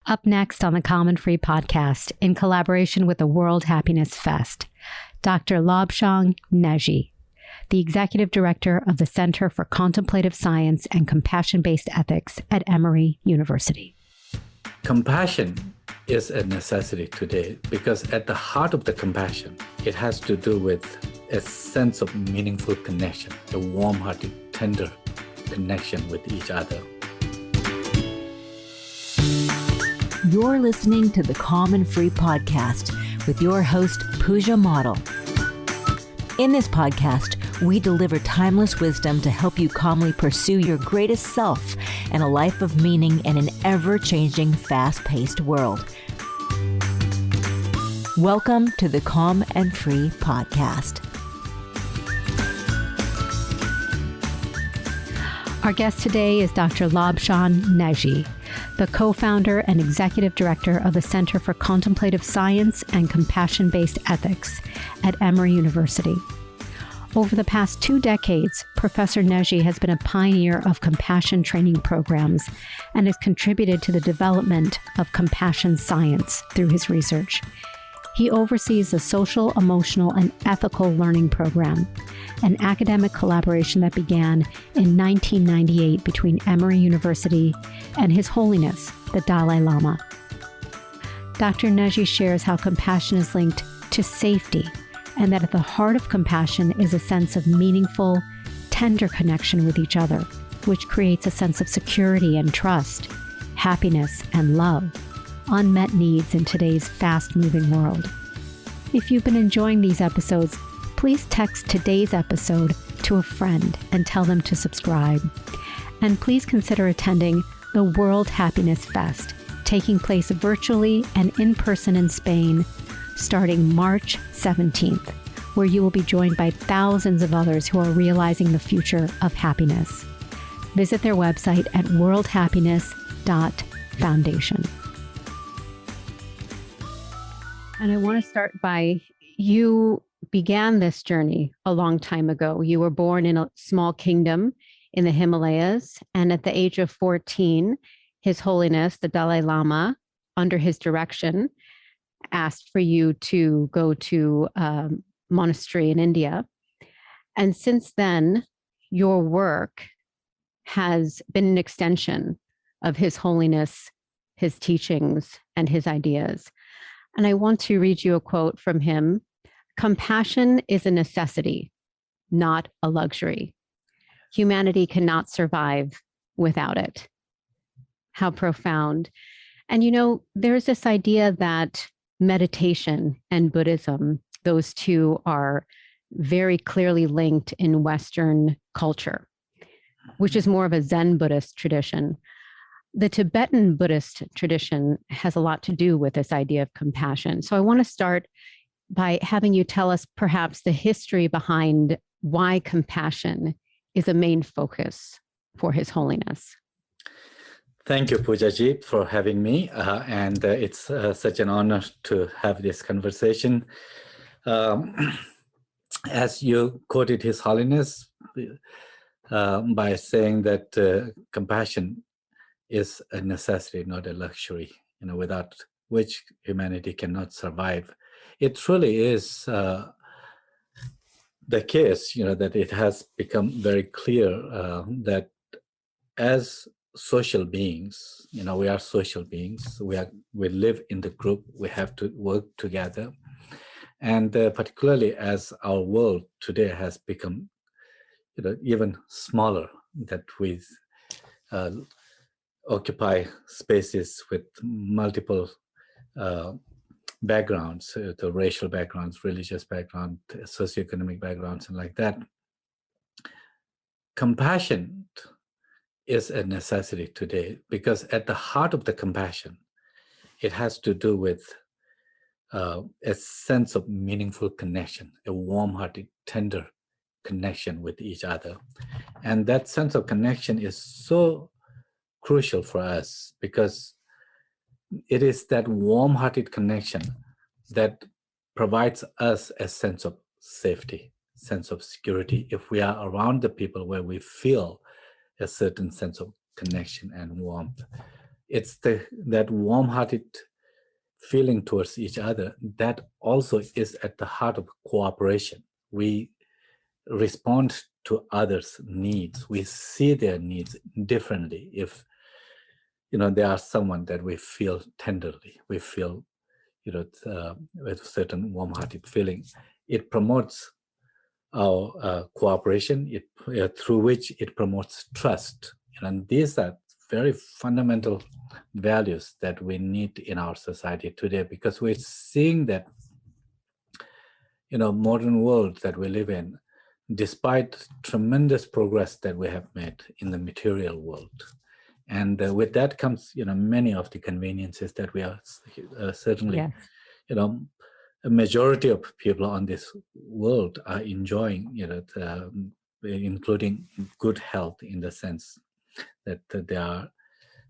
Up next on the Common Free podcast, in collaboration with the World Happiness Fest, Dr. Lobsang Negi, the Executive Director of the Center for Contemplative Science and Compassion-Based Ethics at Emory University. Compassion is a necessity today because at the heart of the compassion, it has to do with a sense of meaningful connection, a warm-hearted, tender connection with each other. You're listening to the Common Free podcast with your host, Pooja Model. In this podcast, we deliver timeless wisdom to help you calmly pursue your greatest self and a life of meaning in an ever-changing, fast-paced world. Welcome to the Calm and Free podcast. Our guest today is Dr. Lobsang Negi, the co-founder and executive director of the Center for Contemplative Science and Compassion-Based Ethics at Emory University. Over the past 2 decades, Professor Negi has been a pioneer of compassion training programs and has contributed to the development of compassion science through his research. He oversees the Social, Emotional, and Ethical Learning Program, an academic collaboration that began in 1998 between Emory University and His Holiness, the Dalai Lama. Dr. Negi shares how compassion is linked to safety, and that at the heart of compassion is a sense of meaningful, tender connection with each other, which creates a sense of security and trust, happiness and love, unmet needs in today's fast-moving world. If you've been enjoying these episodes, please text today's episode to a friend and tell them to subscribe. And please consider attending the World Happiness Fest, taking place virtually and in person in Spain, starting March 17th, where you will be joined by thousands of others who are realizing the future of happiness. Visit their website at worldhappiness.foundation. And I want to start by, you began this journey a long time ago. You were born in a small kingdom in the Himalayas, and at the age of 14, His Holiness, the Dalai Lama, under his direction, asked for you to go to a monastery in India. And since then, your work has been an extension of His Holiness, his teachings, and his ideas. And I want to read you a quote from him. "Compassion is a necessity, not a luxury. Humanity cannot survive without it." How profound. And you know, there's this idea that meditation and Buddhism, those two are very clearly linked in Western culture, which is more of a Zen Buddhist tradition. The Tibetan Buddhist tradition has a lot to do with this idea of compassion. So I want to start by having you tell us perhaps the history behind why compassion is a main focus for His Holiness. Thank you, Poojaji, for having me. And it's such an honor to have this conversation. As you quoted His Holiness by saying that compassion is a necessity, not a luxury, without which humanity cannot survive. It truly is the case, that it has become very clear that as social beings, we are social beings. We live in the group. We have to work together, and particularly as our world today has become, even smaller, that we occupy spaces with multiple backgrounds, the racial backgrounds, religious background, socioeconomic backgrounds, and like that. Compassion is a necessity today because at the heart of the compassion, it has to do with a sense of meaningful connection, a warm-hearted, tender connection with each other. And that sense of connection is so crucial for us because it is that warm-hearted connection that provides us a sense of safety, sense of security. If we are around the people where we feel a certain sense of connection and warmth, it's that warm-hearted feeling towards each other that also is at the heart of cooperation. We respond to others' needs. We see their needs differently. If there are someone that we feel tenderly, we feel with certain warm-hearted feeling, it promotes our cooperation, through which it promotes trust. And these are very fundamental values that we need in our society today, because we're seeing that modern world that we live in, despite tremendous progress that we have made in the material world, and with that comes many of the conveniences that we are certainly a majority of people on this world are enjoying, including good health, in the sense that they are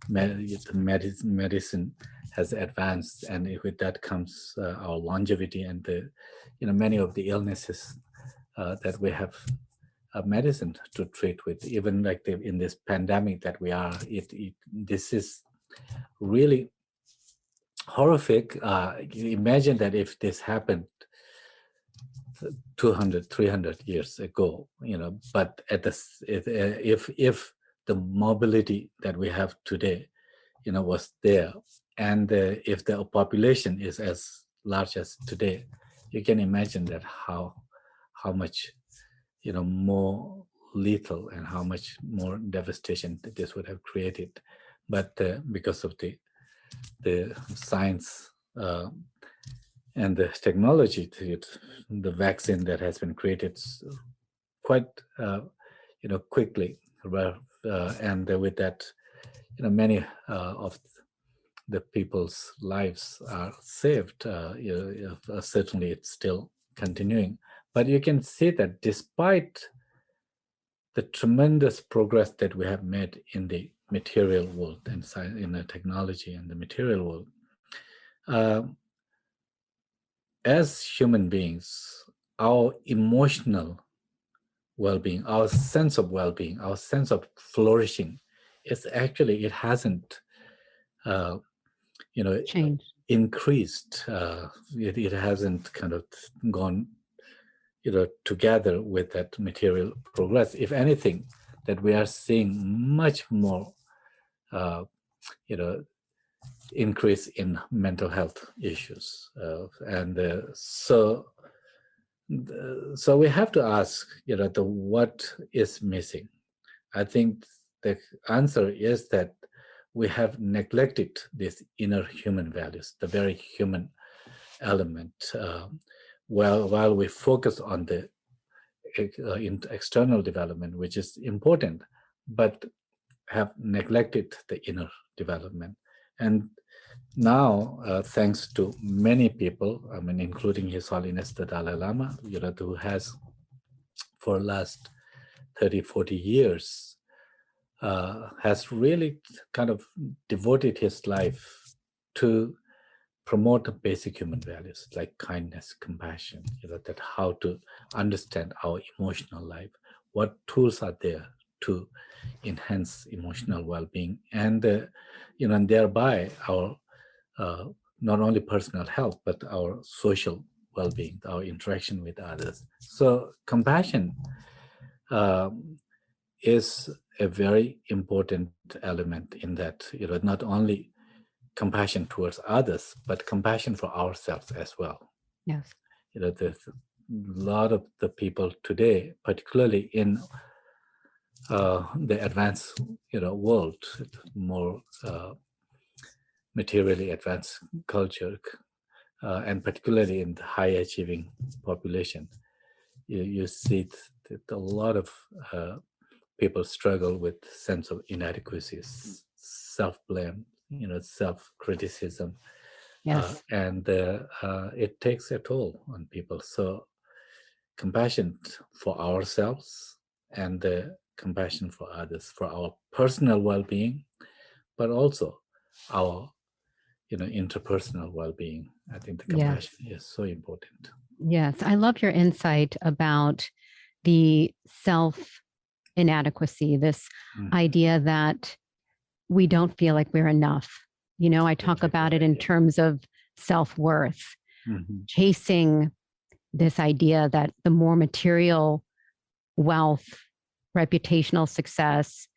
medicine has advanced, and with that comes our longevity, and many of the illnesses that we have medicine to treat with. Even like in this pandemic that we are, this is really horrific. Imagine that if this happened 200, 300 years ago, but if the mobility that we have today, was there, and if the population is as large as today, you can imagine that how much, more lethal and how much more devastation that this would have created. But because of the science and the technology, the vaccine that has been created quite quickly, and with that, many of the people's lives are saved. Certainly, it's still continuing, but you can see that despite the tremendous progress that we have made in the material world and in the technology and the material world, as human beings, our emotional well-being, our sense of well-being, our sense of flourishing, it hasn't Changed. increased. It hasn't kind of gone together with that material progress. If anything, that we are seeing much more increase in mental health issues, and so we have to ask, what is missing. I think the answer is that we have neglected these inner human values, the very human element, while we focus on the external development, which is important, but have neglected the inner development. And now, thanks to many people, including His Holiness the Dalai Lama, who has for last 30, 40 years, has really kind of devoted his life to promote basic human values like kindness, compassion, that how to understand our emotional life, what tools are there to enhance emotional well-being, and and thereby our not only personal health, but our social well-being, our interaction with others. So compassion is a very important element in that, not only compassion towards others, but compassion for ourselves as well. Yes. There's a lot of the people today, particularly in the advanced, world, more materially advanced culture, and particularly in the high achieving population, you see that a lot of people struggle with sense of inadequacies, self-blame, self-criticism, Yes. and it takes a toll on people. So compassion for ourselves and compassion for others, for our personal well-being, but also our interpersonal well-being. I think the compassion is so important. Yes, I love your insight about the self inadequacy, this idea that we don't feel like we're enough. I talk about it in terms of self-worth, chasing this idea that the more material wealth, reputational success,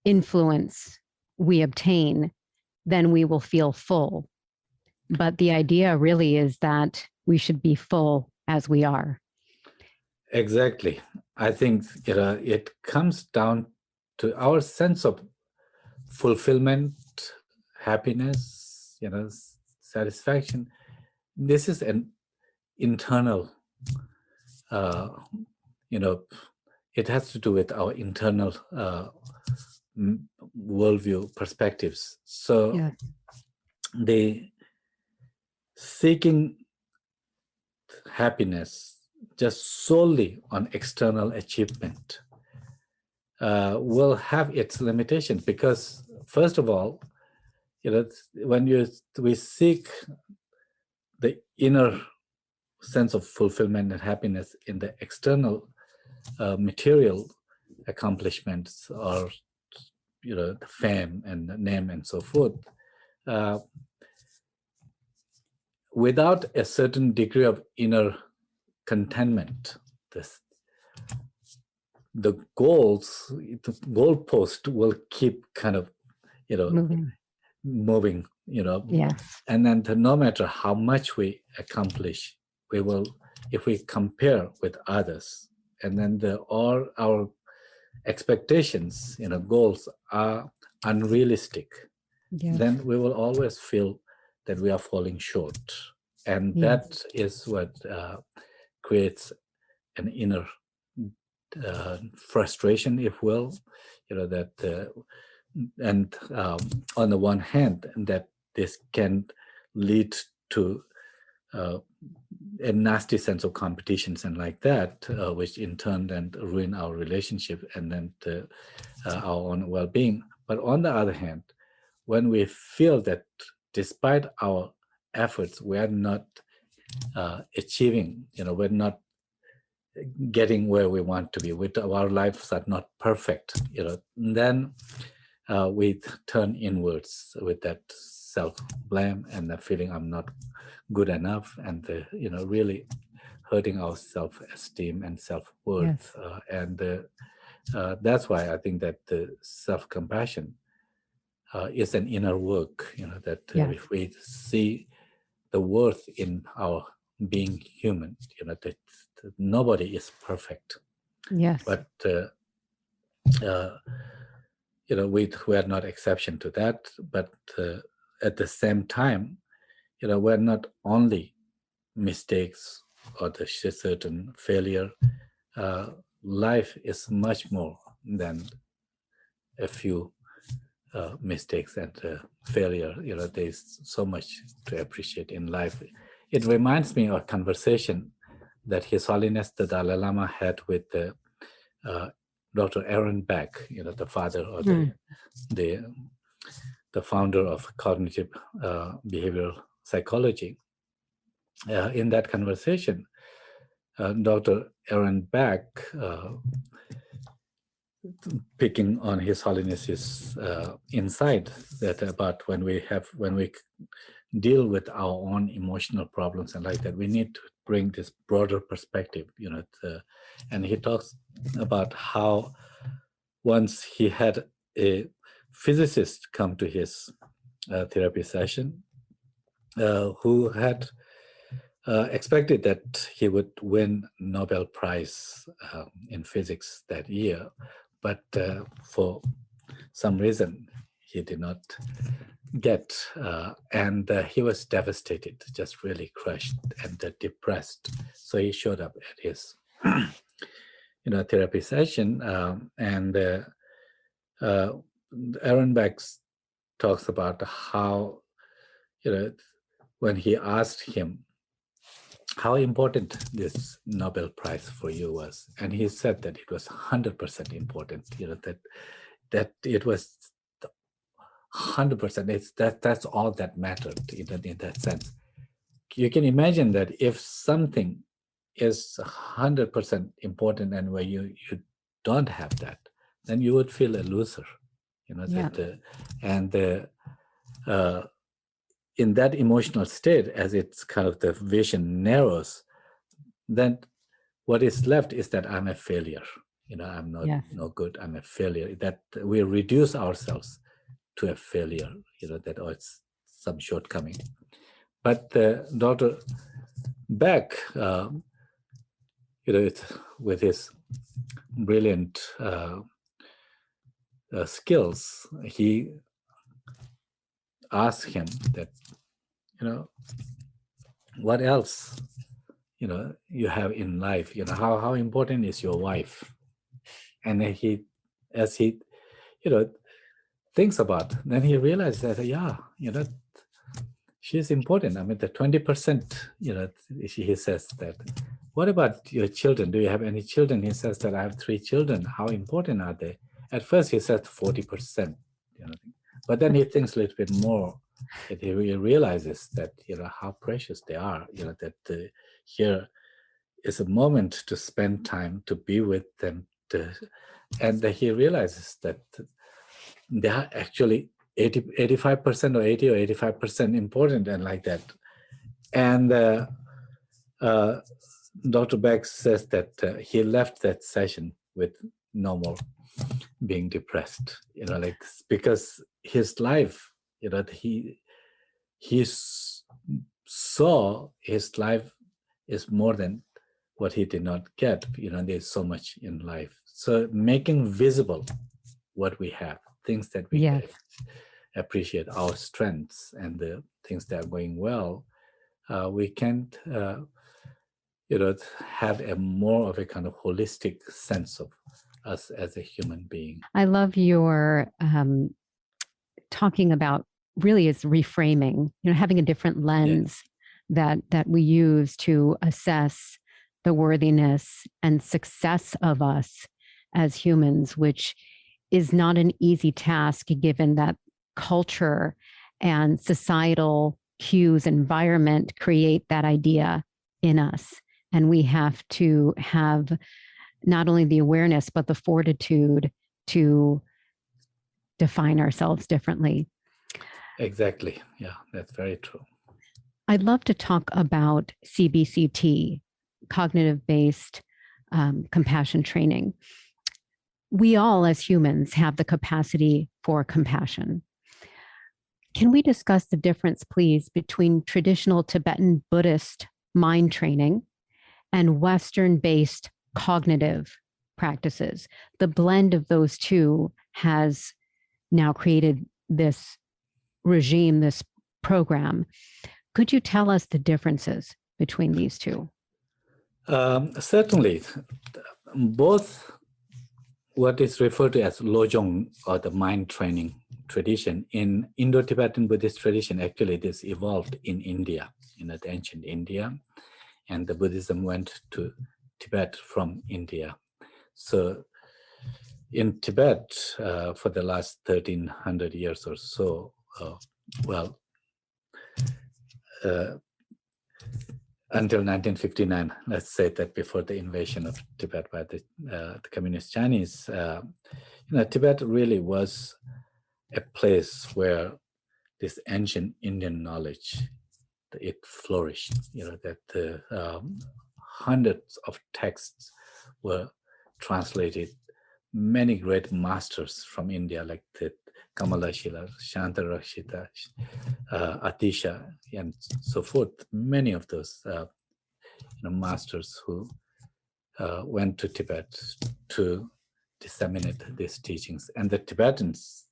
influence we obtain, then we will feel full. But the idea really is that we should be full as we are. Exactly. I think it comes down to our sense of fulfillment, happiness, satisfaction. This is an internal, it has to do with our internal worldview perspectives. So the seeking happiness just solely on external achievement will have its limitations, because first of all, when we seek the inner sense of fulfillment and happiness in the external material accomplishments, or the fame and the name and so forth, without a certain degree of inner contentment, the goalpost will keep kind of moving, Yes. and then no matter how much we accomplish, we will, if we compare with others, and then all our expectations, goals are unrealistic, then we will always feel that we are falling short, and that is what creates an inner frustration, if will, and on the one hand, that this can lead to a nasty sense of competitions and like that, which in turn then ruin our relationship and then our own well-being. But on the other hand, when we feel that despite our efforts, we are not achieving, we're not getting where we want to be, with our lives are not perfect, then we turn inwards with that self-blame and the feeling I'm not good enough, and really hurting our self-esteem and self-worth. And that's why I think that the self-compassion is an inner work, that if we see the worth in our being human, that nobody is perfect. But we are not exception to that. But at the same time, we're not only mistakes or the certain failure. Life is much more than a few mistakes and failure. There's so much to appreciate in life. It reminds me of a conversation that His Holiness the Dalai Lama had with Dr. Aaron Beck, the father or the founder of cognitive behavioral psychology. In that conversation, Dr. Aaron Beck, picking on His Holiness's insight that about when we deal with our own emotional problems and like that, we need to bring this broader perspective, and he talks about how once he had a physicist come to his therapy session who had expected that he would win Nobel Prize in physics that year, but for some reason he did not get, and he was devastated, just really crushed and depressed. So he showed up at his therapy session, and Aaron Beck talks about how when he asked him how important this Nobel Prize for you was, and he said that it was 100% important, that it was 100%. That's all that mattered in that sense. You can imagine that if something is 100% important and where you don't have that, then you would feel a loser. Yeah. In that emotional state, as it's kind of the vision narrows, then what is left is that I'm a failure. I'm not Yes. no good. I'm a failure. That we reduce ourselves to a failure. That it's some shortcoming. But Dr. Beck, with his brilliant skills, he asked him that, what else, you have in life, how important is your wife? And then as he, thinks about, then he realized that, yeah, she's important. I mean, the 20%, he says that, what about your children? Do you have any children? He says that I have 3 children. How important are they? At first he said 40%, but then he thinks a little bit more. And he realizes that, how precious they are, that here is a moment to spend time to be with them. And he realizes that they are actually 85% or 80 or 85% important and like that. And Dr. Beck says that he left that session with no more being depressed, because his life, he saw his life is more than what he did not get. There's so much in life. So making visible what we have, things that we Yes. appreciate, our strengths and the things that are going well, we can't, have a more of a kind of holistic sense of us as a human being. I love your talking about really is reframing, having a different lens that we use to assess the worthiness and success of us as humans, which is not an easy task given that culture and societal cues, environment create that idea in us. And we have to have not only the awareness, but the fortitude to define ourselves differently. Exactly. Yeah, that's very true. I'd love to talk about CBCT, cognitive-based compassion training. We all, as humans, have the capacity for compassion. Can we discuss the difference, please, between traditional Tibetan Buddhist mind training and Western-based cognitive practices? The blend of those two has now created this regime, this program. Could you tell us the differences between these two? Certainly. Both what is referred to as Lojong, or the mind training tradition, in Indo-Tibetan Buddhist tradition, actually this evolved in India, the ancient India, and the Buddhism went to Tibet from India. So in Tibet, for the last 1300 years or so, until 1959, let's say that before the invasion of Tibet by the communist Chinese, Tibet really was a place where this ancient Indian knowledge, it flourished. That hundreds of texts were translated. Many great masters from India, like the Kamalashila, Shantarakshita, Atisha, and so forth. Many of those masters who went to Tibet to disseminate these teachings, and the Tibetans,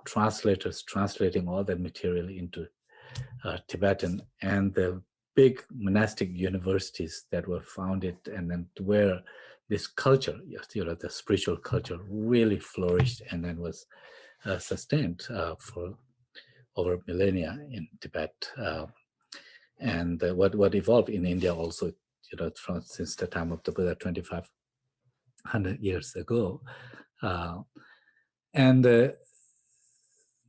translators translating all that material into Tibetan, and the big monastic universities that were founded, and then where this culture, the spiritual culture, really flourished and then was sustained for over millennia in Tibet. And what evolved in India also, since the time of the Buddha, 2,500 years ago. And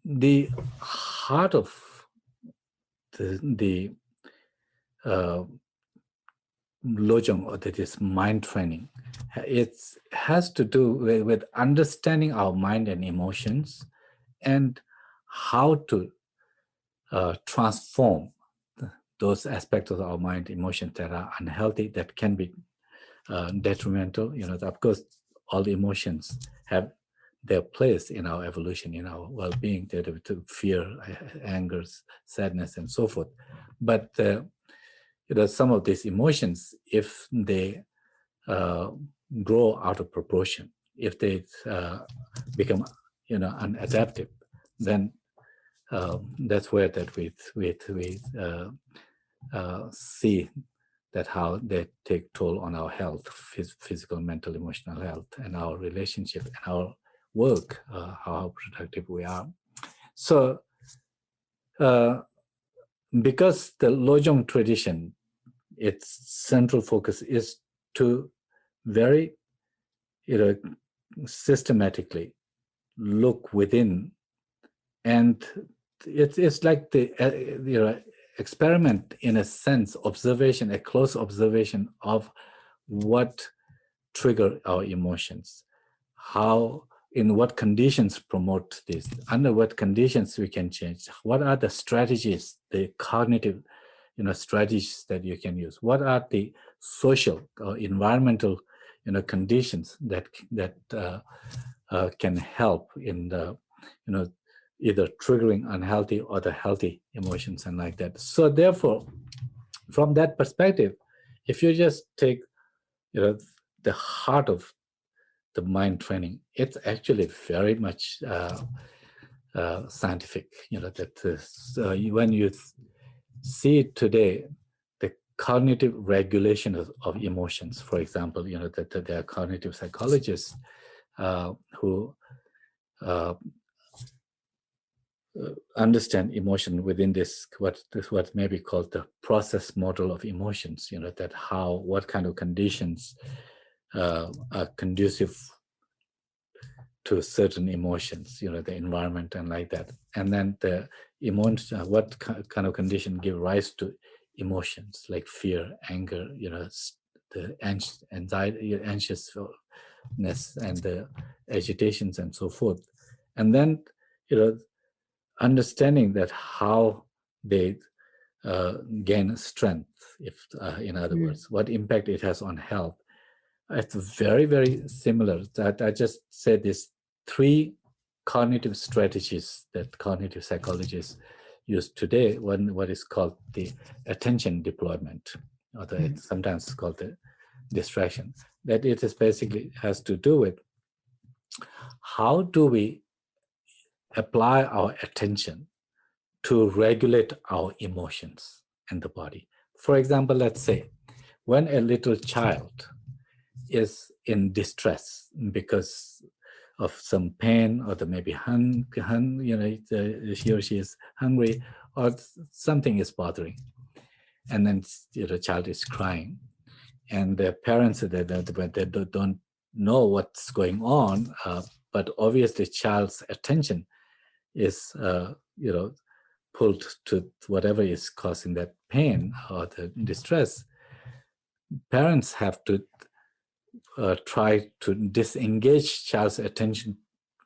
the heart of the Lojong, or that is mind training, it has to do with understanding our mind and emotions, and how to transform those aspects of our mind, emotions that are unhealthy, that can be detrimental. Of course, all the emotions have their place in our evolution, in our well-being, to fear, anger, sadness, and so forth. But some of these emotions, if they grow out of proportion, if they become unadaptive, then that's where that we see that how they take toll on our health, physical, mental, emotional health, and our relationship, and our work, how productive we are. So because the Lojong tradition, its central focus is to very systematically look within, and it's like the experiment, in a sense, observation, a close observation of what trigger our emotions, how, in what conditions promote this, under what conditions we can change, what are the strategies, the cognitive strategies that you can use, what are the social or environmental conditions that can help in the either triggering unhealthy or the healthy emotions and like that. So therefore, from that perspective, if you just take the heart of the mind training, it's actually very much scientific. That when you see today the cognitive regulation of emotions, for example, that there are cognitive psychologists who understand emotion within this what may be called the process model of emotions. That what kind of conditions are conducive to certain emotions, the environment and like that, and then the emotions, what kind of condition give rise to emotions like fear, anger, the anxiety, anxiousness, and the agitations and so forth, and then understanding that how they gain strength, if in other words, what impact it has on health. It's very, very similar. That I just said these 3 cognitive strategies that cognitive psychologists use today. One, what is called the attention deployment, or it's sometimes called the distraction. That it is basically has to do with how do we apply our attention to regulate our emotions and the body. For example, let's say when a little child is in distress because of some pain, or maybe he or she is hungry, or something is bothering, and then the child is crying, and the parents they don't know what's going on, but obviously child's attention is pulled to whatever is causing that pain or the distress. Parents have to try to disengage child's attention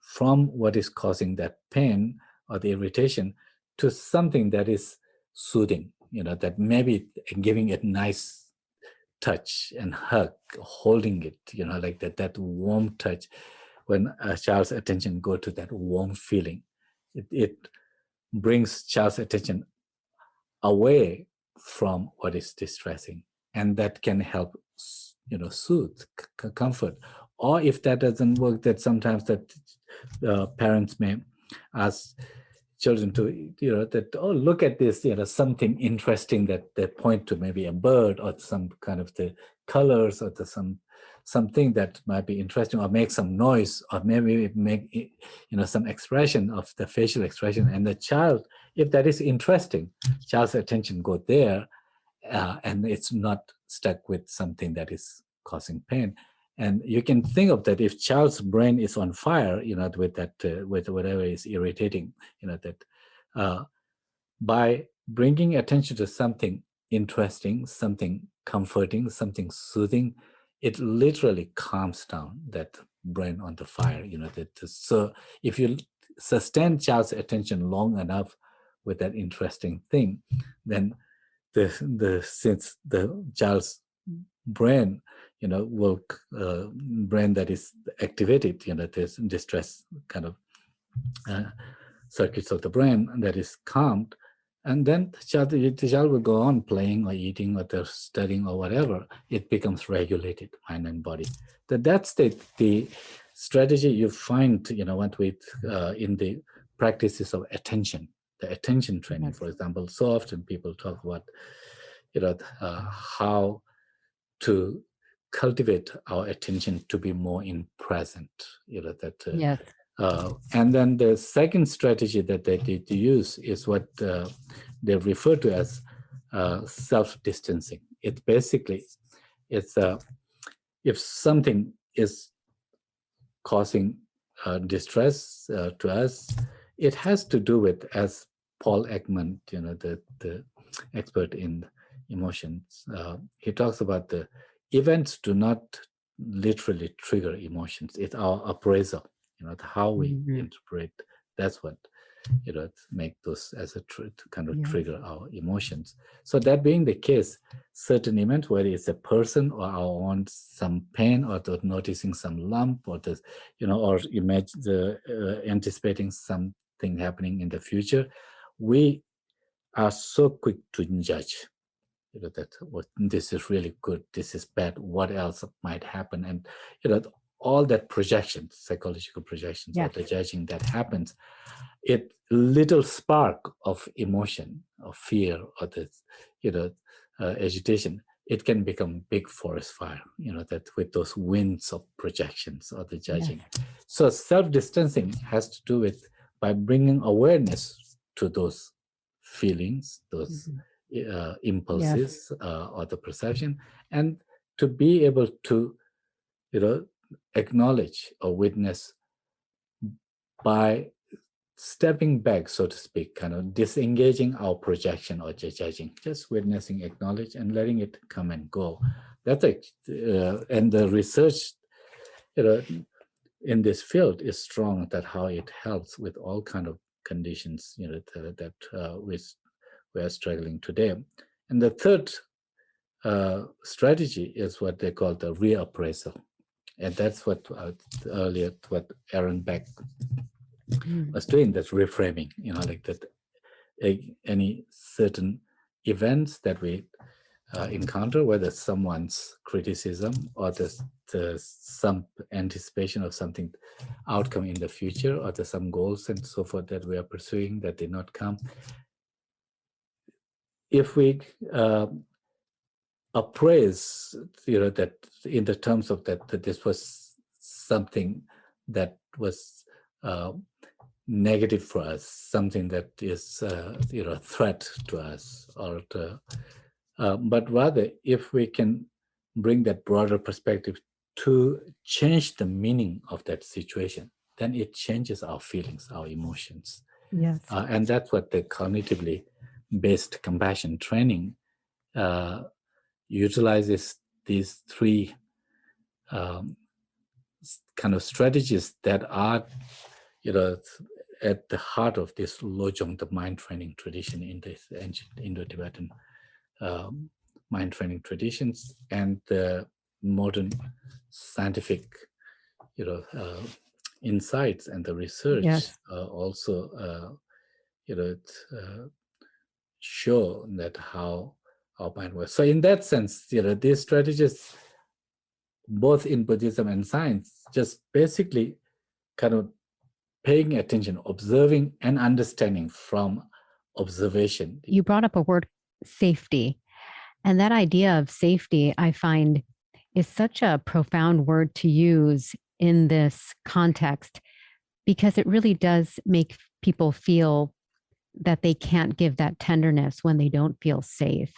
from what is causing that pain or the irritation to something that is soothing, that maybe giving it nice touch and hug, holding it, like that warm touch. When a child's attention go to that warm feeling, it brings child's attention away from what is distressing, and that can help soothe, comfort. Or if that doesn't work, that sometimes that parents may ask children to that, oh, look at this, something interesting that they point to, maybe a bird or some kind of the colors, or something that might be interesting, or make some noise, or maybe make some expression of the facial expression, and the child, if that is interesting, child's attention go there, and it's not stuck with something that is causing pain. And you can think of that, if child's brain is on fire, with that, with whatever is irritating, that by bringing attention to something interesting, something comforting, something soothing, it literally calms down that brain on the fire. So if you sustain child's attention long enough with that interesting thing, then since the child's brain, will brain that is activated, there's distress kind of circuits of the brain that is calmed, and then the child will go on playing or eating or they're studying or whatever. It becomes regulated, mind and body. That's the strategy you find, what with in the practices of attention, the attention training, for example. So often people talk about, how to cultivate our attention to be more in present, Yes. And then the second strategy that they did use is what they refer to as self-distancing. It basically, it's if something is causing distress to us, it has to do with, as Paul Ekman, the expert in emotions, he talks about the events do not literally trigger emotions. It's our appraisal, how we interpret. That's what make those as a kind of trigger our emotions. So that being the case, certain events, whether it's a person or our own some pain or noticing some lump or this, or imagine anticipating something happening in the future, we are so quick to judge. That this is really good, this is bad, what else might happen, and all that projections, psychological projections, or the judging that happens, it little spark of emotion, of fear, or this, agitation, it can become big forest fire. That with those winds of projections or the judging. So self-distancing has to do with by bringing awareness to those feelings, those impulses or the perception, and to be able to acknowledge or witness by stepping back, so to speak, kind of disengaging our projection or judging, just witnessing, acknowledge, and letting it come and go. That's and the research in this field is strong, that how it helps with all kind of conditions that we are struggling today. And the third strategy is what they call the reappraisal. And that's what earlier, what Aaron Beck was doing, that's reframing, like that any certain events that we encounter, whether someone's criticism or there's some anticipation of something outcome in the future, or there's some goals and so forth that we are pursuing that did not come. If we appraise, that in the terms of that this was something that was negative for us, something that is a threat to us, or but rather if we can bring that broader perspective to change the meaning of that situation, then it changes our feelings, our emotions. Yes. And that's what the cognitively based compassion training utilizes, these three kind of strategies that are at the heart of this Lojong, the mind training tradition in this ancient Indo-Tibetan mind training traditions, and the modern scientific insights and the research also show that how our mind works. So in that sense, these strategies, both in Buddhism and science, just basically kind of paying attention, observing and understanding from observation. You brought up a word, safety. And that idea of safety, I find, is such a profound word to use in this context, because it really does make people feel that they can't give that tenderness when they don't feel safe.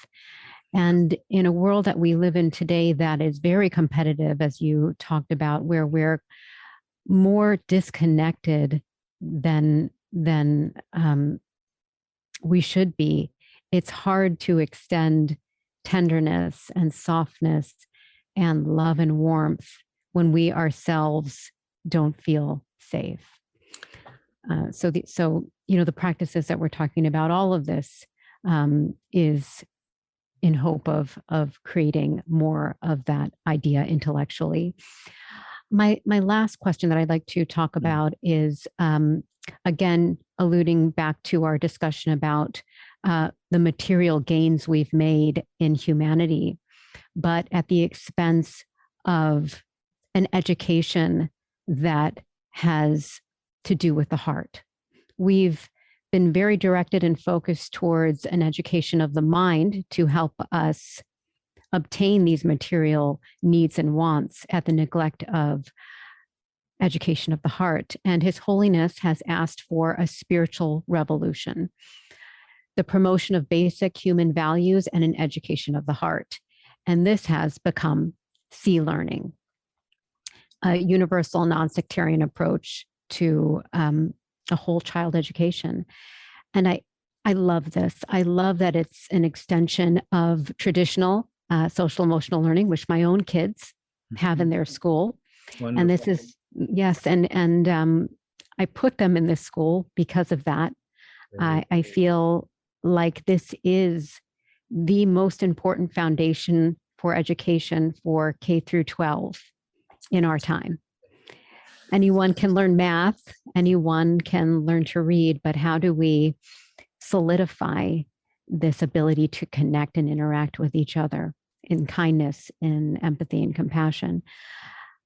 And in a world that we live in today that is very competitive, as you talked about, where we're more disconnected than we should be, it's hard to extend tenderness and softness and love and warmth when we ourselves don't feel safe. So the practices that we're talking about, all of this is in hope of creating more of that idea intellectually. My last question that I'd like to talk about is, again, alluding back to our discussion about the material gains we've made in humanity, but at the expense of an education that has to do with the heart. We've been very directed and focused towards an education of the mind to help us obtain these material needs and wants at the neglect of education of the heart. And His Holiness has asked for a spiritual revolution, the promotion of basic human values and an education of the heart. And this has become C learning, a universal non-sectarian approach to a whole child education. And I love this. I love that it's an extension of traditional social emotional learning, which my own kids have in their school. Wonderful. And this is, yes, and I put them in this school because of that. I feel like this is the most important foundation for education for K through 12 in our time. Anyone can learn math, anyone can learn to read, but how do we solidify this ability to connect and interact with each other in kindness, in empathy and compassion?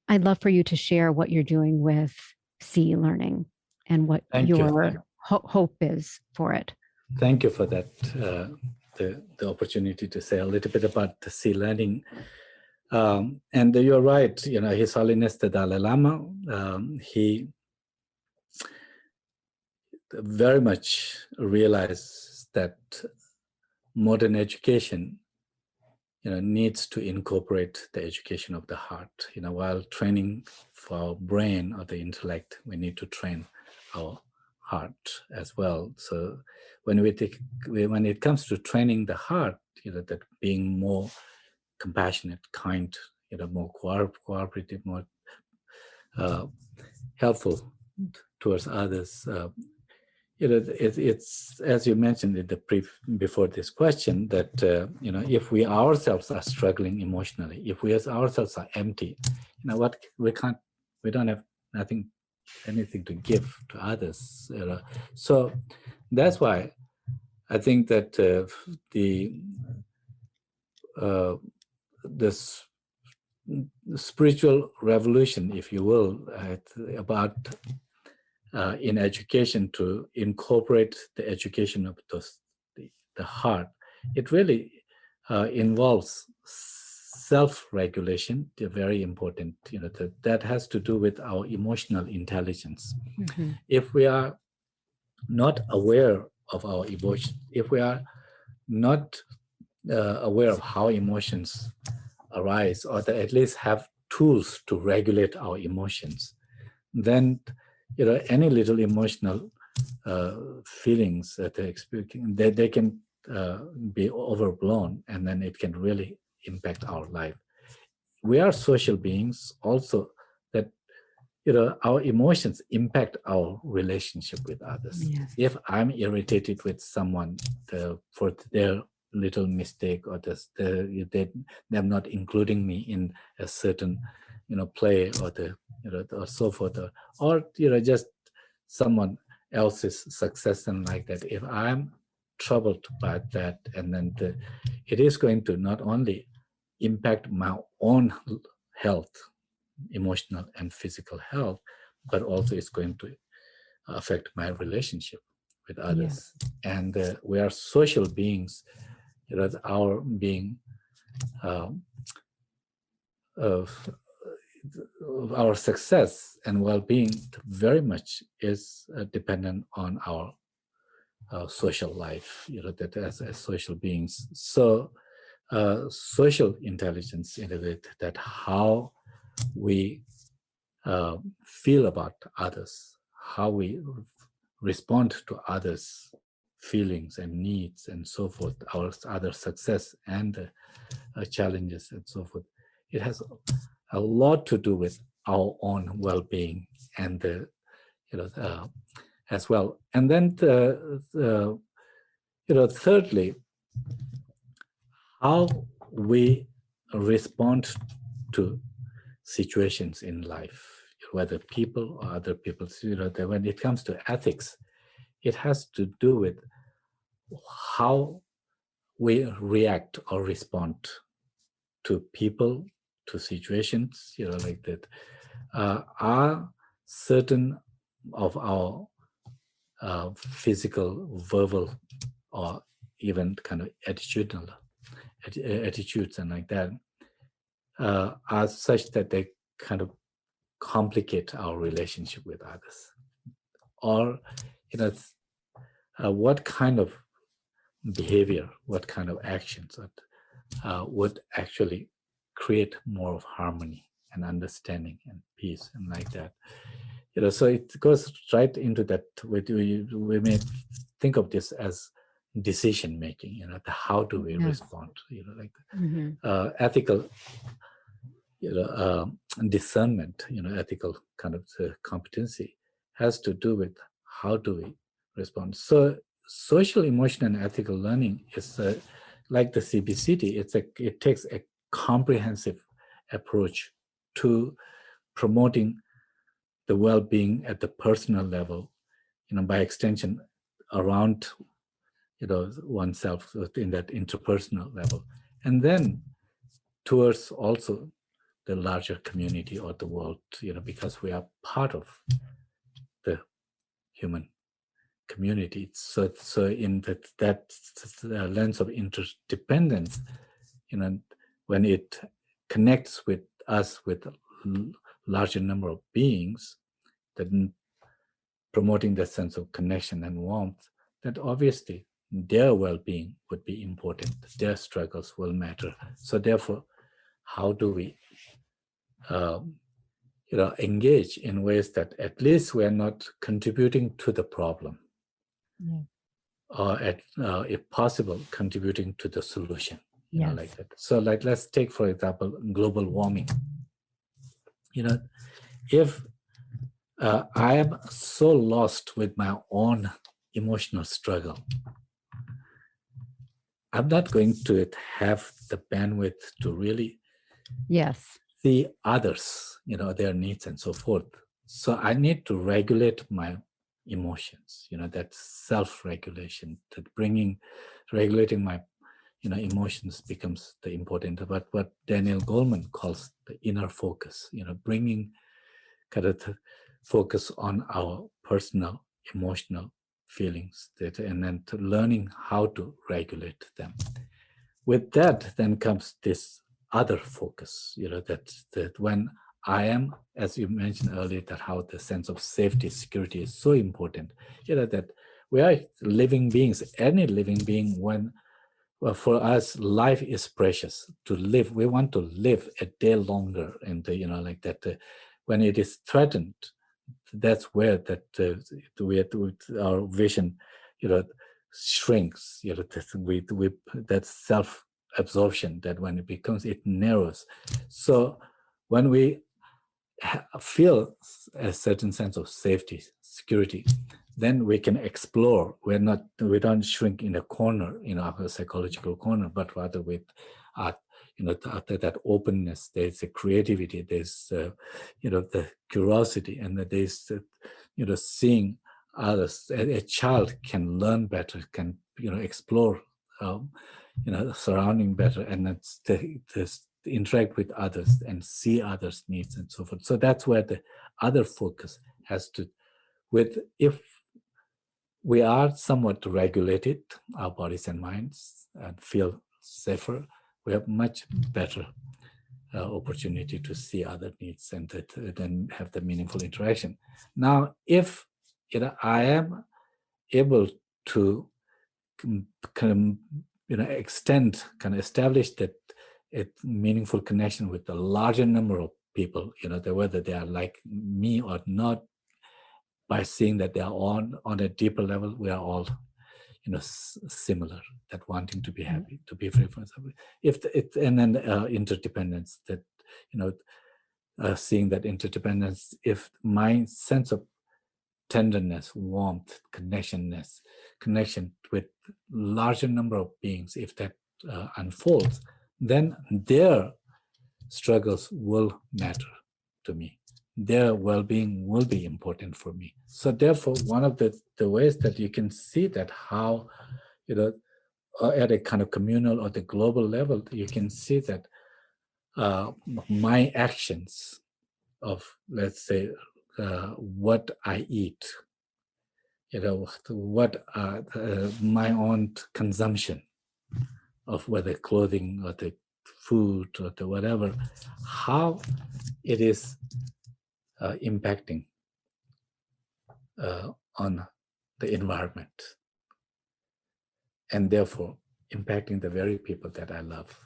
I'd love for you to share what you're doing with C learning and what your hope is for it. Thank you for that, the opportunity to say a little bit about the C learning. And you're right, His Holiness the Dalai Lama, he very much realizes that modern education, needs to incorporate the education of the heart. While training for our brain or the intellect, we need to train our heart as well. So when it comes to training the heart, that being more compassionate, kind, more cooperative, more helpful towards others. It's as you mentioned in the before this question that if we ourselves are struggling emotionally, if we ourselves are empty, we don't have anything to give to others. So that's why I think that this spiritual revolution, if you will, about in education to incorporate the education of the heart, it really involves self-regulation. They're very important. That has to do with our emotional intelligence. Mm-hmm. If we are not aware of our emotions, if we are not aware of how emotions arise, or at least have tools to regulate our emotions, then any little emotional feelings that they're experiencing, they can be overblown, and then it can really impact our life. We are social beings also, that our emotions impact our relationship with others. Yes. If I'm irritated with someone for their little mistake, or them not including me in a certain play, or or so forth, or just someone else's success and like that, if I'm troubled by that, and then it is going to not only impact my own health, emotional and physical health, but also it's going to affect my relationship with others. Yeah. And we are social beings. Our being of our success and well-being very much is dependent on our social life, that as social beings. So social intelligence, that how we feel about others, how we respond to others' feelings and needs and so forth, our other success and challenges and so forth. It has a lot to do with our own well-being and as well. And then thirdly, how we respond to situations in life, whether people or other people. When it comes to ethics, it has to do with how we react or respond to people, to situations, like that. Are certain of our physical, verbal, or even kind of attitudinal attitudes and like that are such that they kind of complicate our relationship with others, or what kind of behavior, what kind of actions would actually create more of harmony and understanding and peace and like that. So it goes right into that. We may think of this as decision making. How do we respond? Like ethical, discernment. Ethical kind of competency has to do with how do we respond. So social, emotional, and ethical learning is like the CBCT. It takes a comprehensive approach to promoting the well-being at the personal level, by extension around, oneself in that interpersonal level, and then towards also the larger community or the world, because we are part of the human community. So in that lens of interdependence, when it connects with us with a larger number of beings, then promoting that sense of connection and warmth, that obviously their well-being would be important, their struggles will matter. So therefore, how do we engage in ways that at least we are not contributing to the problem, or if possible, contributing to the solution, like that. So let's take, for example, global warming. If I am so lost with my own emotional struggle, I'm not going to have the bandwidth to really see others, their needs and so forth. So I need to regulate my emotions, that self-regulation, that regulating my, emotions becomes the important, but what Daniel Goleman calls the inner focus, bringing kind of the focus on our personal emotional feelings, and then to learning how to regulate them. With that, then comes this other focus, that when I am, as you mentioned earlier, that how the sense of safety, security is so important, that we are living beings, any living being, for us, life is precious. To live, we want to live a day longer, and like that. When it is threatened, that's where that our vision, shrinks. That self-absorption, that when it narrows. So when we feel a certain sense of safety, security, then we can explore. We don't shrink in a corner, a psychological corner, but rather with that openness. There's a creativity, there's the curiosity, and there's seeing others. A child can learn better, can explore surrounding better, and that's interact with others and see others' needs and so forth. So that's where the other focus has to, if we are somewhat regulated, our bodies and minds, and feel safer, we have much better opportunity to see other needs and then have the meaningful interaction. Now, if I am able to establish that a meaningful connection with a larger number of people, whether they are like me or not, by seeing that they are on a deeper level, we are all similar, that wanting to be happy, to be free from something. And then interdependence, that seeing that interdependence, if my sense of tenderness, warmth, connection with larger number of beings, if that unfolds, then their struggles will matter to me. Their well-being will be important for me. So therefore, one of the ways that you can see that how, at a kind of communal or the global level, you can see that my actions of, let's say, what I eat, what my own consumption of whether clothing or the food or the whatever, how it is impacting on the environment, and therefore impacting the very people that I love.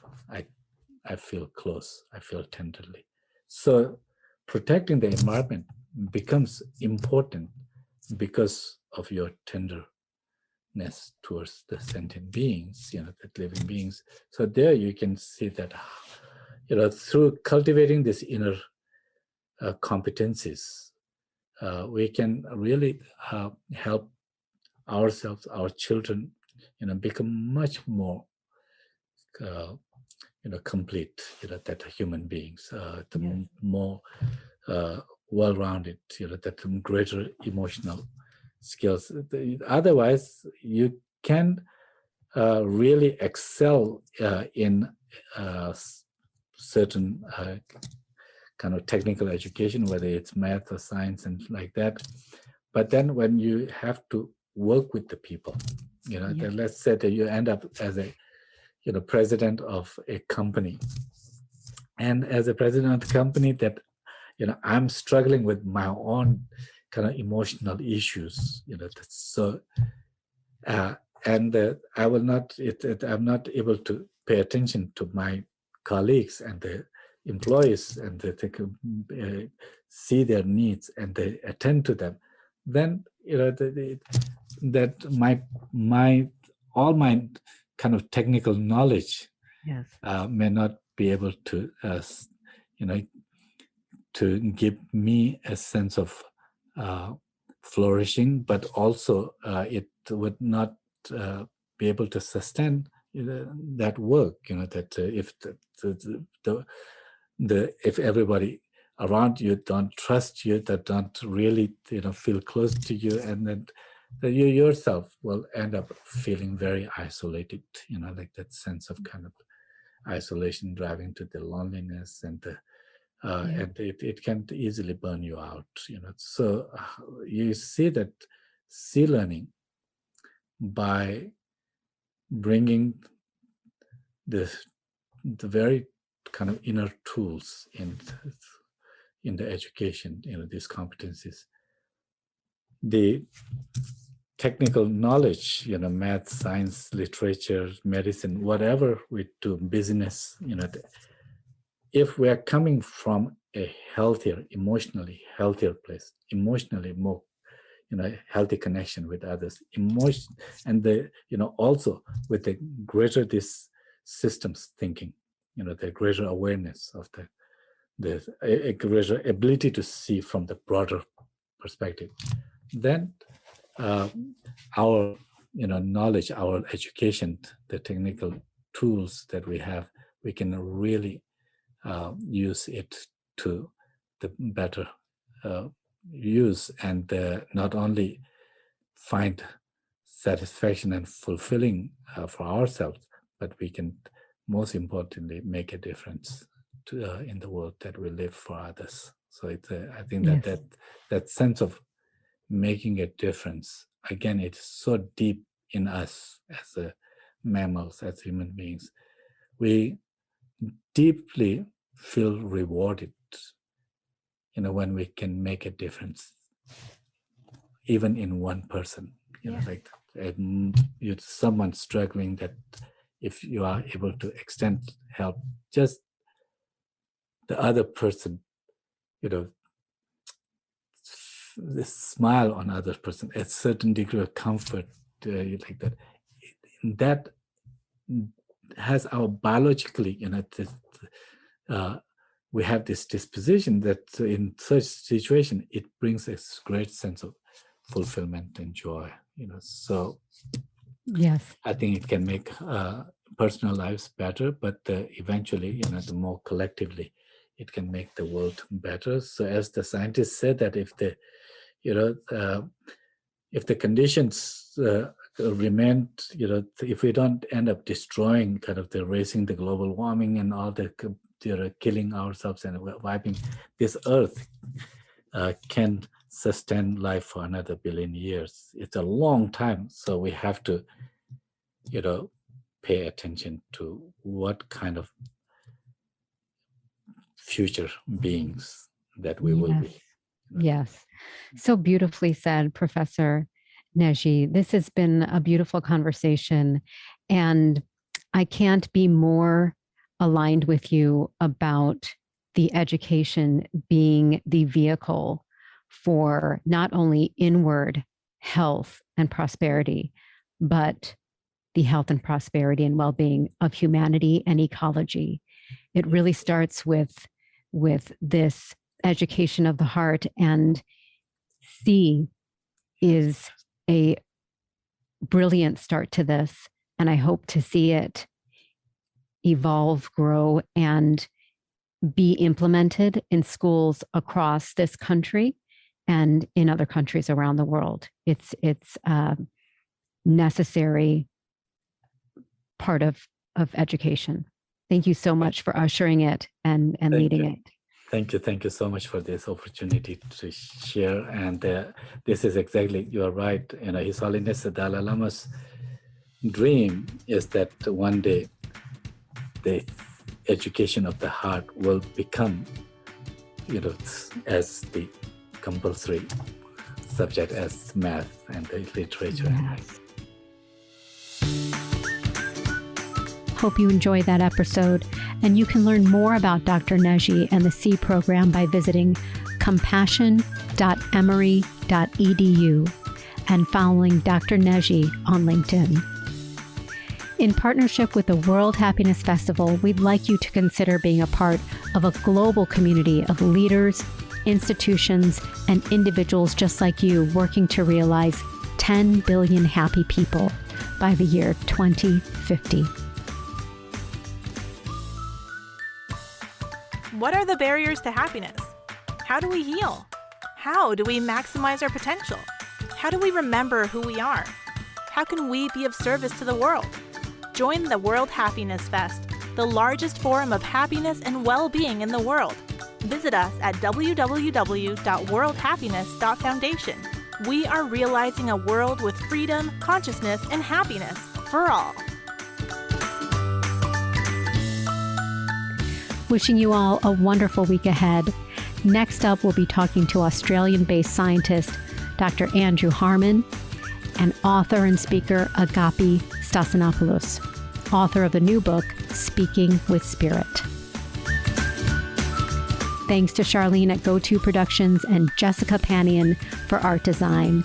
I feel close, I feel tenderly. So protecting the environment becomes important because of your tenderness towards the sentient beings, the living beings. So there you can see that, through cultivating these inner competencies, we can really help ourselves, our children, become much more complete, that human beings, more well-rounded, that greater emotional skills. Otherwise, you can really excel in certain kind of technical education, whether it's math or science and like that. But then when you have to work with the people, that let's say that you end up as a president of a company, and as a president of the company, that I'm struggling with my own kind of emotional issues, so and I will not I'm not able to pay attention to my colleagues and the employees, and they see their needs and they attend to them. Then that my all my kind of technical knowledge may not be able to to give me a sense of flourishing, but also it would not be able to sustain that work. That if if everybody around you don't trust you, that don't really feel close to you, and then you yourself will end up feeling very isolated, like that sense of kind of isolation driving to the loneliness, and the and it can easily burn you out. So you see that sea learning, by bringing the very kind of inner tools in the education, these competencies, the technical knowledge, math, science, literature, medicine, whatever we do, business, if we are coming from a healthier, emotionally healthier place, emotionally more, healthy connection with others, emotion, and also with the greater this systems thinking, the greater awareness of a greater ability to see from the broader perspective, then our knowledge, our education, the technical tools that we have, we can really use it to the better use, and not only find satisfaction and fulfilling for ourselves, but we can most importantly make a difference to, in the world that we live for others. So it's I think that sense of making a difference, again, it's so deep in us as mammals, as human beings. We deeply feel rewarded, when we can make a difference, even in one person. Like someone struggling, that if you are able to extend help, just the other person, the smile on other person, a certain degree of comfort, like that, that has our biologically, this, we have this disposition that in such situation, it brings a great sense of fulfillment and joy. So Yes. I think it can make personal lives better, but eventually, the more collectively, it can make the world better. So as the scientists said, that if the conditions remain, if we don't end up destroying raising the global warming and all the killing ourselves and wiping this earth, can sustain life for another billion years. It's a long time, so we have to pay attention to what kind of future beings that we will be. Yes. So beautifully said, Professor Negi. This has been a beautiful conversation, and I can't be more aligned with you about the education being the vehicle for not only inward health and prosperity, but the health and prosperity and well-being of humanity and ecology. It really starts with this education of the heart, and C is a brilliant start to this. And I hope to see it evolve, grow, and be implemented in schools across this country and in other countries around the world. It's a necessary part of education. Thank you so much for ushering it and leading it. Thank you so much for this opportunity to share. And this is exactly, you are right. His Holiness the Dalai Lama's dream is that one day the education of the heart will become, as the compulsory subject as math and the literature. Yes. Hope you enjoyed that episode, and you can learn more about Dr. Negi and the C program by visiting compassion.emory.edu and following Dr. Negi on LinkedIn. In partnership with the World Happiness Festival, we'd like you to consider being a part of a global community of leaders, institutions, and individuals just like you working to realize 10 billion happy people by the year 2050. What are the barriers to happiness? How do we heal? How do we maximize our potential? How do we remember who we are? How can we be of service to the world? Join the World Happiness Fest, the largest forum of happiness and well-being in the world. Visit us at www.worldhappiness.foundation. We are realizing a world with freedom, consciousness, and happiness for all. Wishing you all a wonderful week ahead. Next up, we'll be talking to Australian-based scientist Dr. Andrew Harmon and author and speaker Agapi Stasinopoulos, author of the new book, Speaking with Spirit. Thanks to Charlene at GoTo Productions and Jessica Panion for art design.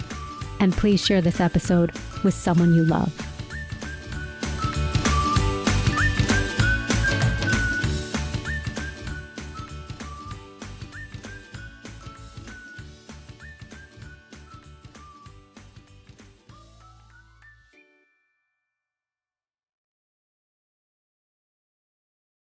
And please share this episode with someone you love.